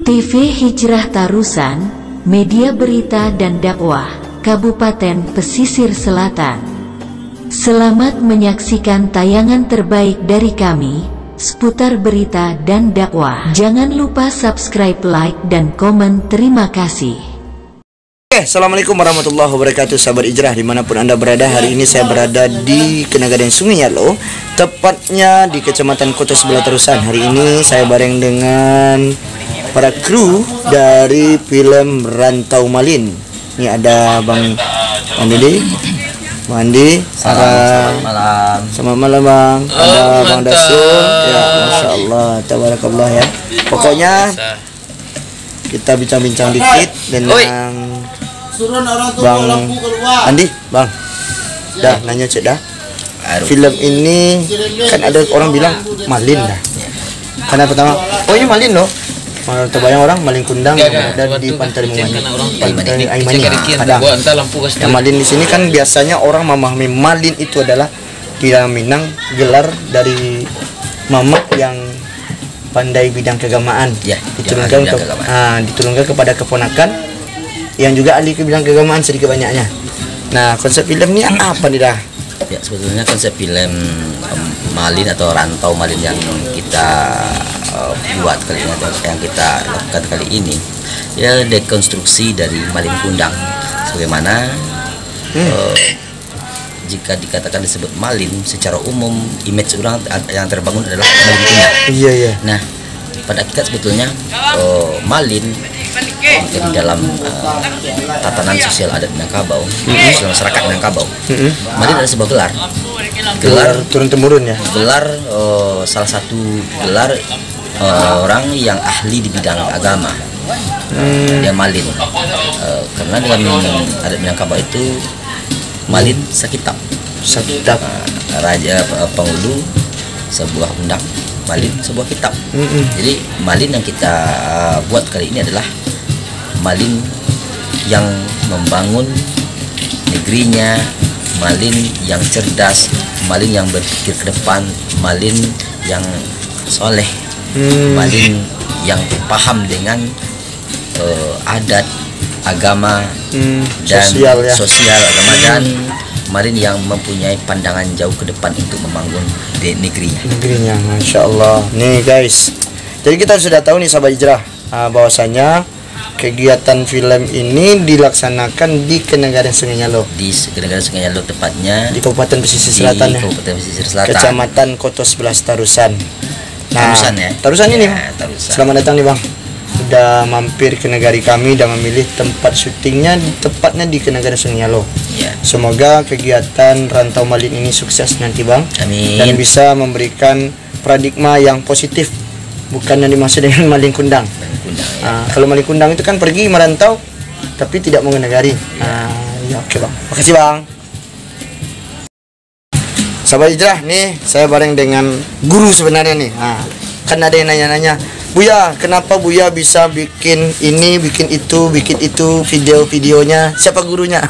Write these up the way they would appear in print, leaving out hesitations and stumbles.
TV Hijrah Tarusan, media berita dan dakwah, Kabupaten Pesisir Selatan. Selamat menyaksikan tayangan terbaik dari kami, seputar berita dan dakwah. Jangan lupa subscribe, like, dan komen. Terima kasih. Assalamualaikum warahmatullahi wabarakatuh, sahabat Hijrah dimanapun Anda berada. Hari ini saya berada di Kenagaran Sungai Yalo, tepatnya di Kecamatan Kota Sebelah Tarusan. Hari ini saya bareng dengan para kru dari film Rantau Malin. Ini ada Bang Andi, Bang Andi, Selamat malam. Selamat malam Bang. Ada Bang Dasul, ya Masya Allah, tabarakallah ya. Pokoknya kita bincang-bincang dikit dengan Bang Andi, Bang. Dah nanya cek dah. Film ini kan ada orang bilang malin dah. Karena pertama, oh ini malin loh. Malah terbayang orang malin kundang yang ada di Pantai Mungani, Pantai Aimani. Ada. Yang malin di sini kan biasanya orang memahami malin itu adalah di dalam Minang gelar dari mamak yang pandai bidang keagamaan. Ya, diturunkan kepada keponakan yang juga ahli ke bidang keagamaan sedikit banyaknya. Nah, konsep film ini apa nih dah? Ya, sebetulnya konsep film Malin atau Rantau Malin yang kita buat kali ini atau yang kita lakukan kali ini ya dekonstruksi dari malin kundang. Sebagaimana jika dikatakan disebut malin, secara umum image orang yang terbangun adalah malin kundang. Iya, iya. Nah, pada hakikat sebetulnya malin di dalam tatanan sosial adat Minangkabau, sosial masyarakat Minangkabau, malin adalah sebuah gelar turun temurun ya. Gelar salah satu gelar orang yang ahli di bidang agama. Dia malin. Karena dalam adat Minangkabau itu malin sakitab. Raja penghulu sebuah undang, malin sebuah kitab. Jadi malin yang kita buat kali ini adalah malin yang membangun negerinya, malin yang cerdas, malin yang berpikir ke depan, malin yang soleh, malin yang paham dengan adat, agama, dan sosial agama, dan malin yang mempunyai pandangan jauh ke depan untuk membangun negerinya. Masya Allah. Nih guys, jadi kita sudah tahu nih sahabat Hijrah, bahwasanya kegiatan film ini dilaksanakan di Kenagaran Sungai Yalo. Di Kenagaran Sungai Yalo, tepatnya di Kabupaten Pesisir Selatan, Kabupaten Pesisir Selatan, Kecamatan Kota Sebelah Tarusan. Nah, Tarusan ya. Tarusan ini, ya, Tarusan. Selamat datang nih Bang. Udah mampir ke negari kami dan memilih tempat syutingnya tepatnya di Kenagaran Sungai Yalo. Ya. Semoga kegiatan Rantau Malin ini sukses nanti Bang. Amin. Dan bisa memberikan paradigma yang positif, bukan yang dimaksud dengan malin kundang. Kalau malin kundang itu kan pergi merantau tapi tidak mau ke negari. Ya, oke Bang. Makasih Bang. Sahabat Hijrah, nih saya bareng dengan guru sebenarnya nih. Kan ada yang nanya-nanya, Buya, kenapa Buya bisa bikin ini, bikin itu video-videonya? Siapa gurunya?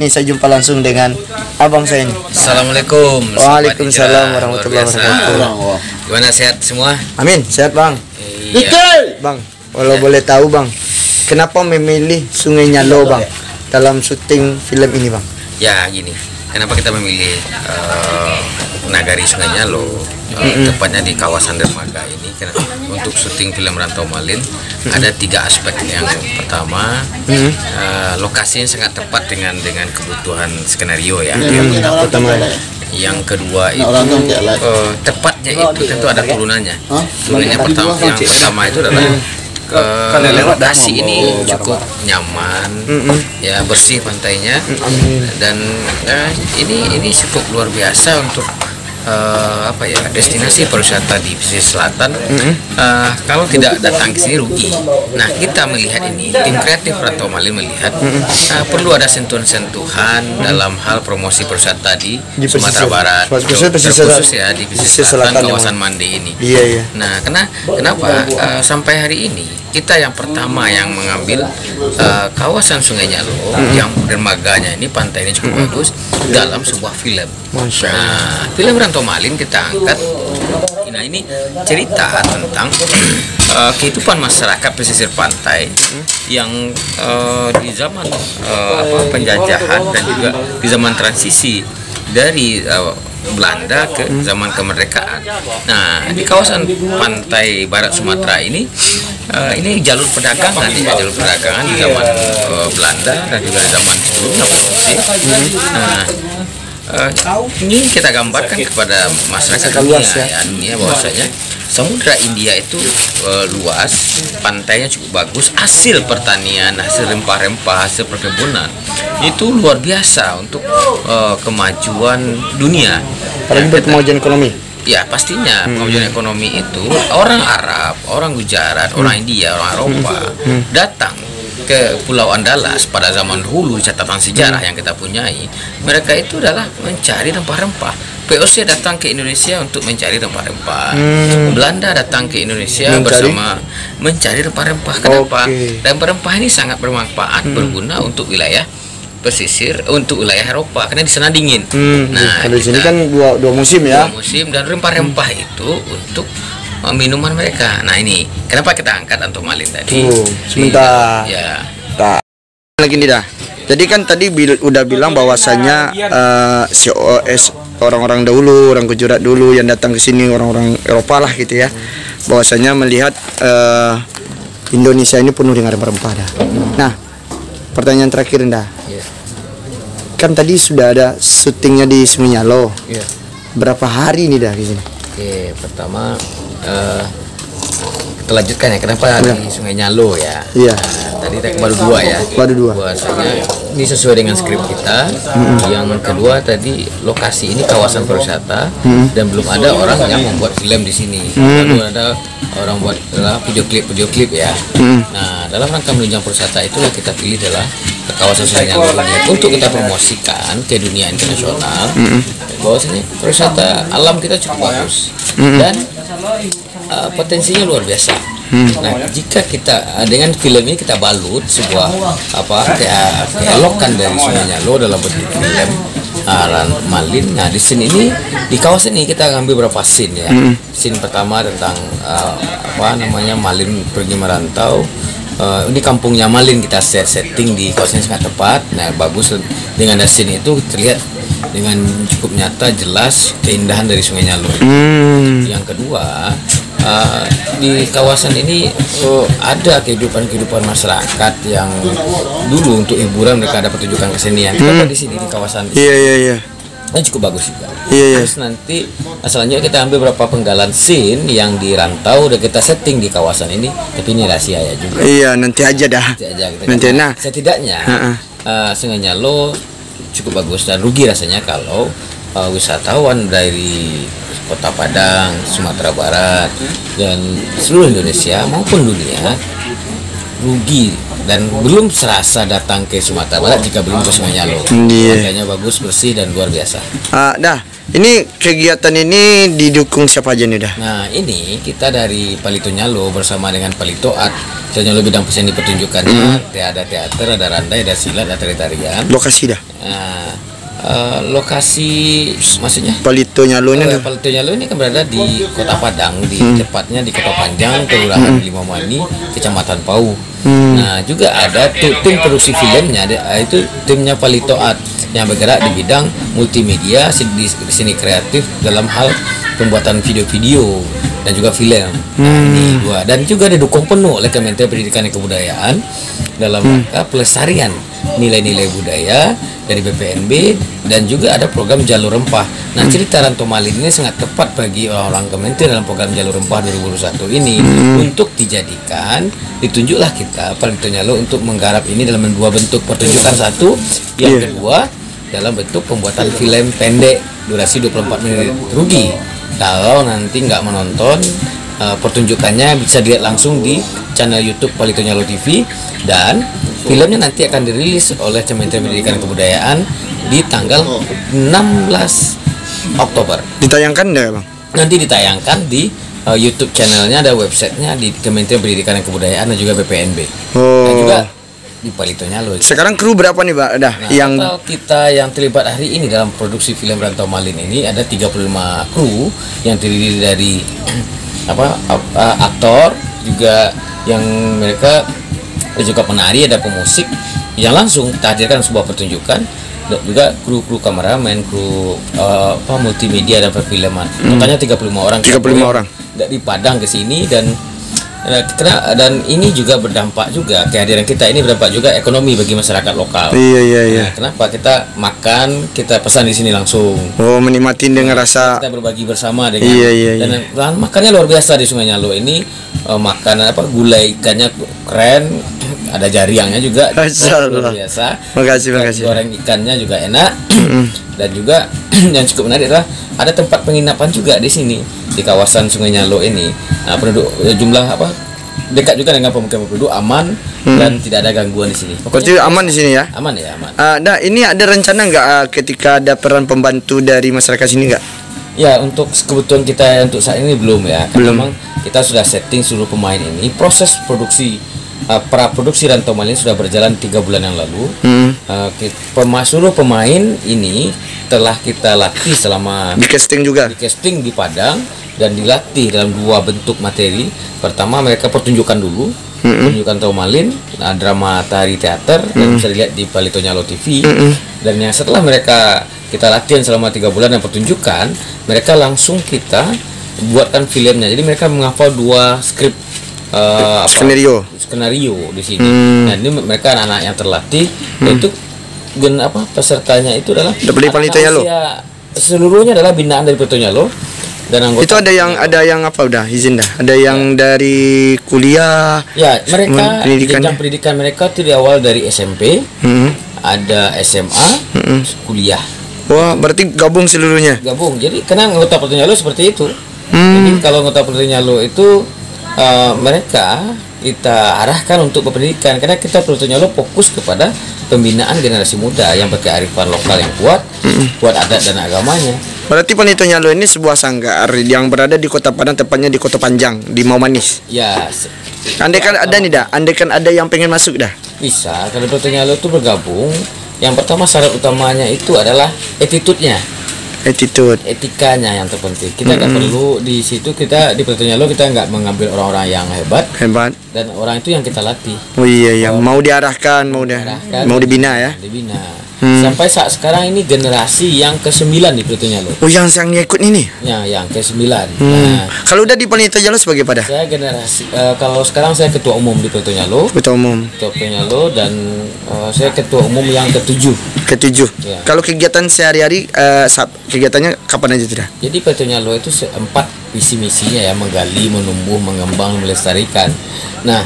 Nih saya jumpa langsung dengan abang saya nih. Assalamualaikum. Waalaikumsalam warahmatullahi wabarakatuh. Gimana, sehat semua? Amin, sehat Bang. Iya. Bang, kalau boleh tahu Bang, kenapa memilih Sungai Yalo Bang dalam syuting film ini Bang? Ya gini, kenapa kita memilih nagari Sungai Yalo, tepatnya di kawasan dermaga ini? Karena untuk syuting film Rantau Malin ada 3 aspek. Yang pertama, lokasinya sangat tepat dengan kebutuhan skenario ya. Yang kedua itu tepatnya itu tentu ada turunannya. Turunannya yang pertama itu adalah lokasi ini cukup nyaman, ya bersih pantainya, dan ini cukup luar biasa untuk destinasi pariwisata di pesisir selatan. Kalau tidak datang ke sini rugi. Nah, kita melihat ini, tim kreatif Rantau Malin melihat perlu ada sentuhan-sentuhan dalam hal promosi pariwisata di Sumatera Barat, terkhusus ya di pesisir selatan kawasan Mande ini. Nah, kenapa sampai hari ini kita yang pertama yang mengambil kawasan Sungai Yalo yang dermaganya ini, pantai ini cukup bagus dalam sebuah film. Nah, film Rantau Malin kita angkat ini cerita tentang kehidupan masyarakat pesisir pantai yang di zaman penjajahan dan juga di zaman transisi dari Belanda ke zaman kemerdekaan. Nah, di kawasan pantai barat Sumatera ini jalur perdagangan di zaman Belanda dan juga di zaman sebelumnya Portugis. Nah, ini kita gambarkan kepada masyarakat dunia bahwasanya Samudra India itu luas, pantainya cukup bagus, hasil pertanian, hasil rempah-rempah, hasil perkebunan itu luar biasa untuk kemajuan dunia. Apalagi berkemajuan ekonomi. Ya pastinya kemajuan ekonomi itu orang Arab, orang Gujarat, orang India, orang Eropa datang ke Pulau Andalas pada zaman dahulu, catatan sejarah yang kita punyai, mereka itu adalah mencari rempah-rempah. POC datang ke Indonesia untuk mencari rempah-rempah. Belanda datang ke Indonesia bersama mencari rempah-rempah. Kenapa? Rempah-rempah ini sangat bermanfaat, berguna untuk wilayah pesisir, untuk wilayah Eropa karena di sana dingin. Nah, di sini kan dua musim ya. Dua musim, dan rempah-rempah itu untuk minuman mereka. Nah, ini kenapa kita angkat antomalin tadi? Sebentar. Ya. Lagi nih dah. Jadi kan tadi udah bilang bahwasanya COS orang-orang dahulu, orang Gujarat dulu yang datang ke sini, orang-orang Eropa lah gitu ya. Bahwasanya melihat Indonesia ini penuh dengan rempah-rempah dah. Nah, pertanyaan terakhir dah. Kan tadi sudah ada syutingnya di Sungai Nyalo. Berapa hari nih dah di sini? Oke, pertama kita lanjutkan ya, kenapa di Sungai Nyalo ya. Tadi baru dua ya. Bahwasanya ini sesuai dengan skrip kita. Yang kedua tadi lokasi ini kawasan pariwisata dan belum ada orang yang membuat film di sini. Baru ada orang buat video klip ya. Nah, dalam rangka menunjang pariwisata itulah kita pilih adalah kawasan Sungai Nyalo ini untuk kita promosikan ke dunia internasional. Bahwasanya pariwisata alam kita cukup bagus dan potensinya luar biasa. Nah, jika kita dengan film ini kita balut sebuah keelokan dari Sungai Nyalo dalam bentuk film Malin. Nah, di sini ini di kawasan ini kita ambil beberapa scene ya. Scene pertama tentang Malin pergi merantau. Ini kampungnya Malin kita setting di kawasan yang sangat tepat. Nah, bagus dengan scene itu terlihat dengan cukup nyata jelas keindahan dari Sungai Nyalo. Yang kedua, di kawasan ini ada kehidupan masyarakat yang dulu untuk hiburan mereka ada pertunjukan kesenian. Kita di sini di kawasan ini. Iya. Dan cukup bagus juga. Terus nanti selanjutnya kita ambil beberapa penggalan scene yang di rantau udah kita setting di kawasan ini, tapi ini rahasia ya juga. Iya, nanti aja dah. Nanti nah. Setidaknya Sungai Nyalo cukup bagus dan rugi rasanya kalau wisatawan dari Kota Padang, Sumatera Barat, dan seluruh Indonesia maupun dunia rugi dan belum serasa datang ke Sumatera Barat jika belum ke Sungai Nyalo. Makanya bagus, bersih dan luar biasa. Ini kegiatan ini didukung siapa aja nih dah? Nah, ini kita dari Palito Nyalo bersama dengan Palito Art. Nyalo bidang seni pertunjukannya, ada teater, ada randai, ada silat, ada tari-tarian. Lokasi dah? Lokasi maksudnya Palito Nyalo ini kan berada di Kota Padang, tepatnya di Kota Panjang, Kelurahan Limamani, Kecamatan Pau. Nah, juga ada tim produksi filmnya, itu timnya Palito Art yang bergerak di bidang multimedia, seni kreatif dalam hal pembuatan video-video dan juga film. Nah, ini dua, dan juga didukung penuh oleh Kementerian Pendidikan dan Kebudayaan dalam rangka pelestarian nilai-nilai budaya dari BPNB, dan juga ada program Jalur Rempah. Nah, cerita Rantau Malin ini sangat tepat bagi orang-orang Kementerian dalam program Jalur Rempah 2021 ini untuk dijadikan, ditunjuklah kita Palito Nyalo untuk menggarap ini dalam dua bentuk pertunjukan. Satu, yang kedua dalam bentuk pembuatan film pendek durasi 24 menit. Rugi kalau nanti nggak menonton pertunjukannya. Bisa dilihat langsung di channel YouTube Palito Nyalo TV, dan filmnya nanti akan dirilis oleh Kementerian Pendidikan dan Kebudayaan di tanggal 16 Oktober. Ditayangkan enggak, Bang? Nanti ditayangkan di YouTube channelnya, ada websitenya di Kementerian Pendidikan dan Kebudayaan dan juga BPNB. Dan juga di Palitonyalo. Sekarang kru berapa nih, Pak? Nah, yang kita yang terlibat hari ini dalam produksi film Rantau Malin ini ada 35 kru yang terdiri dari aktor juga yang mereka juga penari, ada pemusik yang langsung kita hadirkan sebuah pertunjukan, dan juga kru kameramen, kru multimedia dan perfilman. Totalnya 35 orang. 35 orang. Dari Padang ke sini dan ini juga berdampak juga, kehadiran kita ini berdampak juga ekonomi bagi masyarakat lokal. Iya. Kenapa kita makan, kita pesan di sini langsung. Oh, menikmati dengan rasa kita berbagi bersama dengan. Iya. Dan makannya luar biasa di Sungai Nyalo ini. Makanan gulai ikannya keren, ada jariangnya juga. Luar biasa. Makasih. Goreng ikannya juga enak. Dan juga yang cukup menarik adalah ada tempat penginapan juga di sini di kawasan Sungai Nyalo ini. Nah, penduduk jumlah dekat juga dengan pemukiman penduduk, aman dan tidak ada gangguan di sini. Pokoknya aman di sini ya. Aman ya, aman. Nah, ini ada rencana nggak ketika ada peran pembantu dari masyarakat sini nggak? Ya, untuk kebutuhan kita untuk saat ini belum ya. Karena memang kita sudah setting seluruh pemain ini. Proses produksi praproduksi Rantau Malin sudah berjalan 3 bulan yang lalu. Seluruh pemain ini telah kita latih selama di casting juga. Di casting di Padang dan dilatih dalam 2 bentuk materi. Pertama mereka pertunjukan dulu, pertunjukan Rantau Malin, drama tari teater yang bisa dilihat di Palitonyalo TV. Dan yang setelah mereka kita latihan selama 3 bulan dan pertunjukan, mereka langsung kita buatkan filmnya. Jadi mereka menghafal 2 skrip skenario di sini. Nah, ini mereka anak-anak yang terlatih, yaitu pesertanya itu adalah Palitonyalo. Seluruhnya adalah binaan dari Palitonyalo dan anggota. Itu ada yang udah izin dah. Ada yang dari kuliah. Ya, mereka jenjang pendidikan mereka itu diawal dari SMP, ada SMA, kuliah. Wah, berarti gabung seluruhnya. Gabung. Jadi karena anggota Palitonyalo seperti itu. Jadi kalau anggota Palitonyalo itu mereka kita arahkan untuk berpendidikan, karena kita Palitonyalo fokus kepada pembinaan generasi muda yang berkearifan lokal yang kuat, kuat adat dan agamanya. Berarti Palitonyalo ini sebuah sanggar yang berada di Kota Padang, tepatnya di Kota Panjang, di Maumanis. Ya. Andai kan ada yang pengen masuk dah. Bisa. Kalau Palitonyalo itu bergabung, yang pertama syarat utamanya itu adalah attitude-nya. Etikanya yang terpenting. Kita nggak perlu di situ, kita di Palitonyalo kita nggak mengambil orang-orang yang hebat dan orang itu yang kita latih. Oh iya, yang mau diarahkan, mau dibina ya. Sampai saat sekarang ini generasi yang ke-9 di Palitonyalo. Oh, yang ikut ini? Ya, yang ke-9. Nah, kalau udah di Palitonyalo sebagai pada? Saya generasi kalau sekarang saya ketua umum di Palitonyalo. Ketua Palitonyalo dan saya ketua umum yang ke-7. Ya. Kalau kegiatan sehari-hari kegiatannya kapan aja sudah? Jadi Palitonyalo itu 4 visi misinya ya, menggali, menumbuh, mengembang, melestarikan. Nah,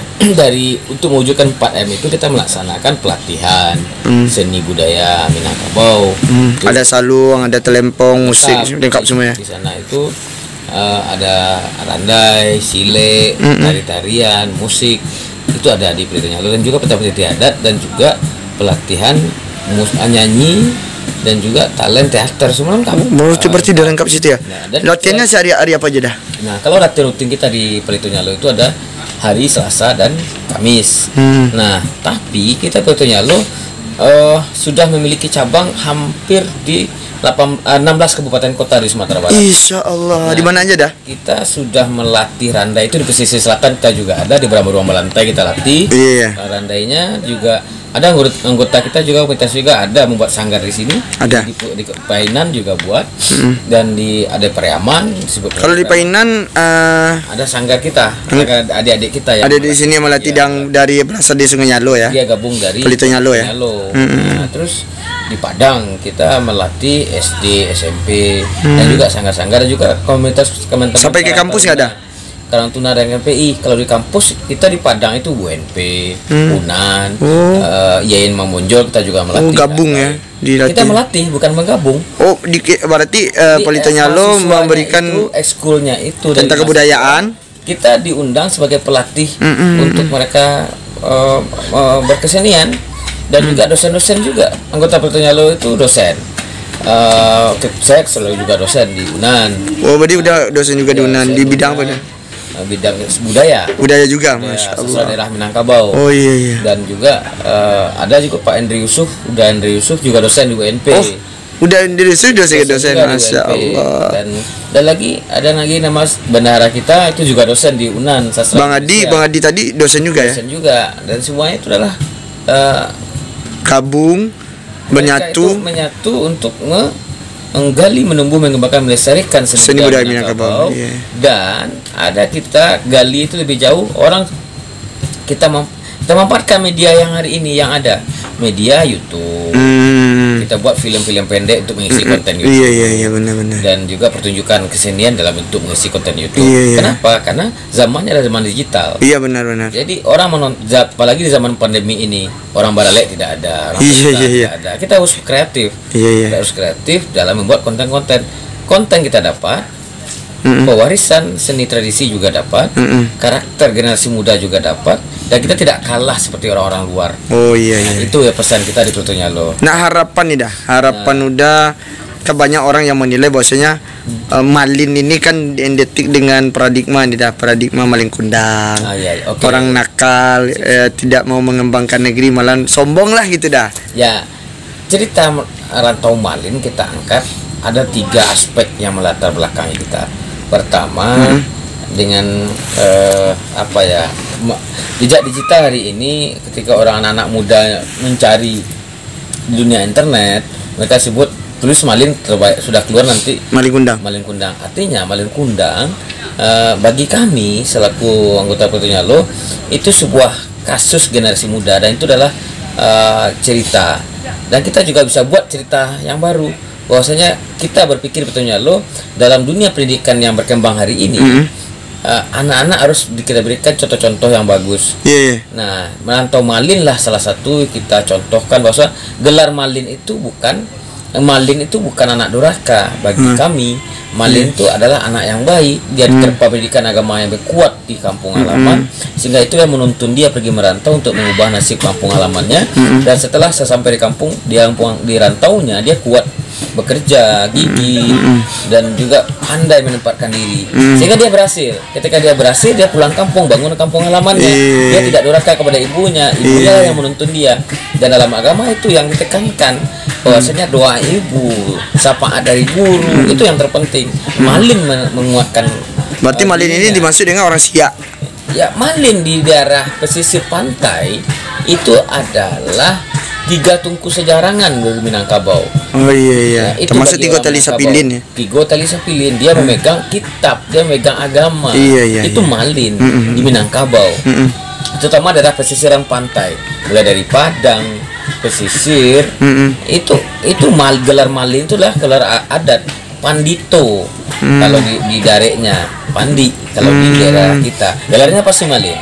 untuk mewujudkan 4M itu kita melaksanakan pelatihan seni budaya Minangkabau. Ada salung, ada telempong, musik, lengkap semua ya. Di sana itu ada randai, sile, tari-tarian, musik, itu ada di Palitonyalo, dan juga pentas adat dan juga pelatihan nyanyi dan juga talent teater, semua lengkap. Seperti udah lengkap situ ya. Nah, latihannya sehari-hari apa aja dah? Nah, kalau latihan rutin kita di Palitonyalo itu ada hari Selasa dan Kamis. Nah, tapi kita Palitonyalo sudah memiliki cabang hampir di 16 kabupaten kota di Sumatera Barat. Insya Allah. Nah, di mana aja dah? Kita sudah melatih randai itu di pesisir selatan, kita juga ada di beberapa ruang Balantai kita latih. Randainya juga ada anggota kita juga, komunitas juga ada membuat sanggar di sini. Ada di Painan juga buat, dan ada Periaman. Kalau di Painan ada sanggar kita, adik-adik kita yang ada di sini melatih dari berasal di Sungai Nyalo ya. Dia gabung dari Palitonyalo ya. Nah, terus di Padang kita melatih SD, SMP, dan juga sanggar-sanggar dan juga komunitas sampai ke kampus nggak ada? Karang Tuna dan MPI. Kalau di kampus kita di Padang itu UNP, UNAN, Yain Mamonjol kita juga melatih. Gabung ya. Kita melatih bukan menggabung. Oh, berarti Palitonyalo memberikan ekskulnya itu tentang kebudayaan. Kita diundang sebagai pelatih untuk mereka berkesenian, dan juga dosen-dosen juga. Anggota Palitonyalo itu dosen. Saya selalu juga dosen di UNAN. Oh, berarti udah dosen juga di UNAN di bidang apa nih? bidang budaya. Budaya juga, Masya Allah. Sastra daerah Minangkabau. Oh iya. Dan juga ada juga Pak Andri Yusuf, Andri Yusuf juga dosen di UNP. Oh, udah Andri Yusuf dosen, Masya Allah. Dan lagi ada lagi nama bendahara kita itu juga dosen di UNAN Sastra. Bang Adi tadi dosen juga ya. Dosen juga, dan semuanya itu adalah gabung, menyatu untuk menggali, menumbuh, mengembangkan, melestarikan seni budaya Minangkabau. Dan ada kita gali itu lebih jauh, orang kita memanfaatkan media yang hari ini yang ada, media YouTube. Kita buat film-film pendek untuk mengisi konten YouTube. Iya benar. Dan juga pertunjukan kesenian dalam bentuk mengisi konten YouTube. Kenapa? Karena zamannya adalah zaman digital. Iya benar. Jadi orang apalagi di zaman pandemi ini, orang Baralek tidak ada, orang tidak ada. Kita harus kreatif. Kita harus kreatif dalam membuat konten-konten. Konten kita dapat, pewarisan seni tradisi juga dapat, karakter generasi muda juga dapat, dan kita tidak kalah seperti orang-orang luar. Oh iya. Itu ya pesan kita di Pluto Nyalo. Nah harapan udah banyak orang yang menilai bahwasanya Malin ini kan identik dengan paradigma Malin Kundang. Orang nakal, tidak mau mengembangkan negeri, malah sombong lah gitu dah. Ya, cerita rantau Malin kita angkat ada 3 aspek yang melatar belakangi kita. Pertama, dengan jejak digital hari ini, ketika orang anak muda mencari dunia internet, mereka sebut tulis Malin terbaik, sudah keluar nanti Malin Kundang. Artinya Malin Kundang bagi kami selaku anggota Pluto Nyalo itu sebuah kasus generasi muda, dan itu adalah cerita, dan kita juga bisa buat cerita yang baru. Bahwasanya kita berpikir Pluto Nyalo dalam dunia pendidikan yang berkembang hari ini, anak-anak harus kita berikan contoh-contoh yang bagus. Nah, merantau Malin lah salah satu kita contohkan bahwa gelar Malin itu bukan anak durhaka bagi kami. Malin itu adalah anak yang baik, dia diterpa pendidikan agama yang kuat di kampung halaman, sehingga itu yang menuntun dia pergi merantau untuk mengubah nasib kampung halamannya. Dan setelah sampai di kampung, di rantaunya dia kuat bekerja, gigih, dan juga pandai menempatkan diri, sehingga dia berhasil. Ketika dia berhasil, dia pulang kampung, bangun kampung halamannya. Dia tidak durhaka kepada ibunya yang menuntun dia. Dan dalam agama itu yang ditekankan, bahwasanya doa ibu, syafaat dari guru, itu yang terpenting. Malin menguatkan. Berarti Malin ini dimaksud dengan orang Siak. Ya, Malin di daerah pesisir pantai itu adalah 3 tungku sejarangan dari Minangkabau. Oh iya. Termasuk Tigo Tali Sapilin ya. Tigo Tali Sapilin, dia memegang kitab, dia memegang agama. Itu Malin di Minangkabau. Terutama daerah pesisiran pantai, mulai dari Padang, pesisir. Itu gelar Malin itu adalah gelar adat. Pandito kalau di dareknya, Pandi kalau di daerah kita. Gelarnya pasti Malin.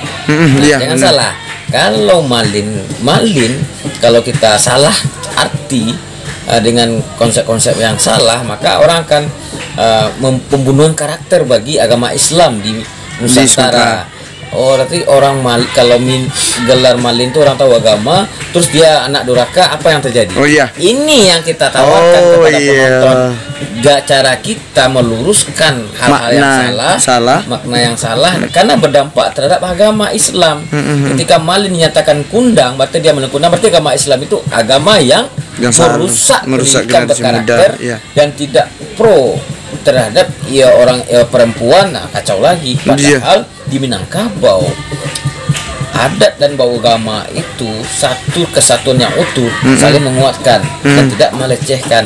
Jangan salah. Kalau Malin kalau kita salah arti dengan konsep-konsep yang salah, maka orang akan pembunuhan karakter bagi agama Islam di Nusantara. Oh, berarti orang kalau gelar Malin itu orang tahu agama, terus dia anak durhaka, apa yang terjadi? Ini yang kita tawarkan kepada penonton. Cara kita meluruskan hal-hal yang salah, makna yang salah, karena berdampak terhadap agama Islam. Ketika Malin dinyatakan kundang, berarti dia menekundang, berarti agama Islam itu agama yang merusak pendidikan berkarakter dan tidak pro terhadap orang perempuan. Nah, kacau lagi. Padahal di Minangkabau adat dan bau agama itu satu kesatuan yang utuh, saling menguatkan dan tidak melecehkan.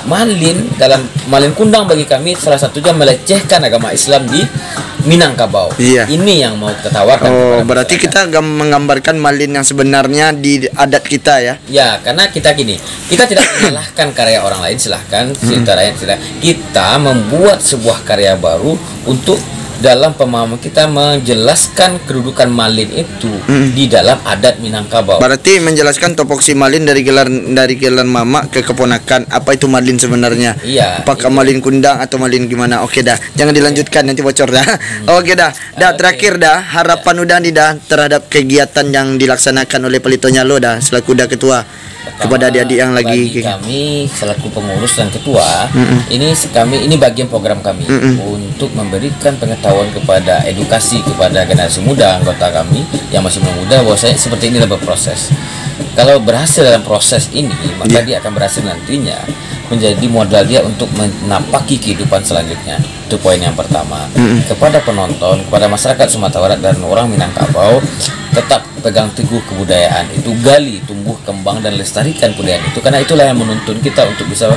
Malin Kundang bagi kami salah satunya melecehkan agama Islam di Minangkabau. Ini yang mau kita tawarkan. Oh, berarti kita menggambarkan Malin yang sebenarnya di adat kita ya. Ya, karena kita tidak menyalahkan karya orang lain, silahkan kita membuat sebuah karya baru untuk dalam pemahaman kita menjelaskan kedudukan Malin itu di dalam adat Minangkabau. Berarti menjelaskan topoksi Malin dari gelar mama ke keponakan, apa itu Malin sebenarnya. Apakah Malin Kundang atau Malin gimana? Oke dah, jangan dilanjutkan nanti bocor dah. Oke dah. Terakhir dah, harapan udah nih dah terhadap kegiatan yang dilaksanakan oleh Pluto Nyalo dah selaku ketua. kepada adik-adik yang lagi bagi kami selaku pengurus dan ketua, ini bagian program kami untuk memberikan pengetahuan kepada edukasi kepada generasi muda anggota kami yang masih muda bahwa saya seperti inilah berproses. Kalau berhasil dalam proses ini, maka dia akan berhasil nantinya menjadi modal dia untuk menapaki kehidupan selanjutnya. Itu poin yang pertama. Kepada penonton, kepada masyarakat Sumatera Barat dan orang Minangkabau, tetap pegang teguh kebudayaan itu, gali, tumbuh, kembang dan lestarikan kebudayaan itu, karena itulah yang menuntun kita untuk bisa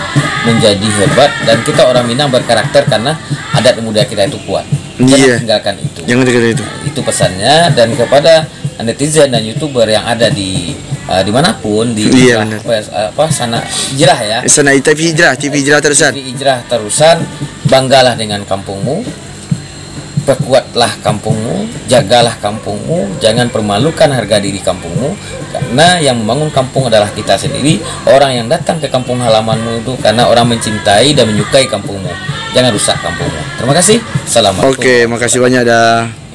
menjadi hebat, dan kita orang Minang berkarakter karena adat budaya kita itu kuat. Jangan tinggalkan itu. Jangan tinggalkan itu. Itu pesannya. Dan kepada netizen dan YouTuber yang ada di dimanapun di sana hijrah ya. Sana TV hijrah terusan. TV hijrah terusan, banggalah dengan kampungmu. Perkuatlah kampungmu, jagalah kampungmu, jangan permalukan harga diri kampungmu, karena yang membangun kampung adalah kita sendiri. Orang yang datang ke kampung halamanmu itu karena orang mencintai dan menyukai kampungmu. Jangan rusak kampungmu. Terima kasih. Assalamualaikum. Oke, makasih banyak dah.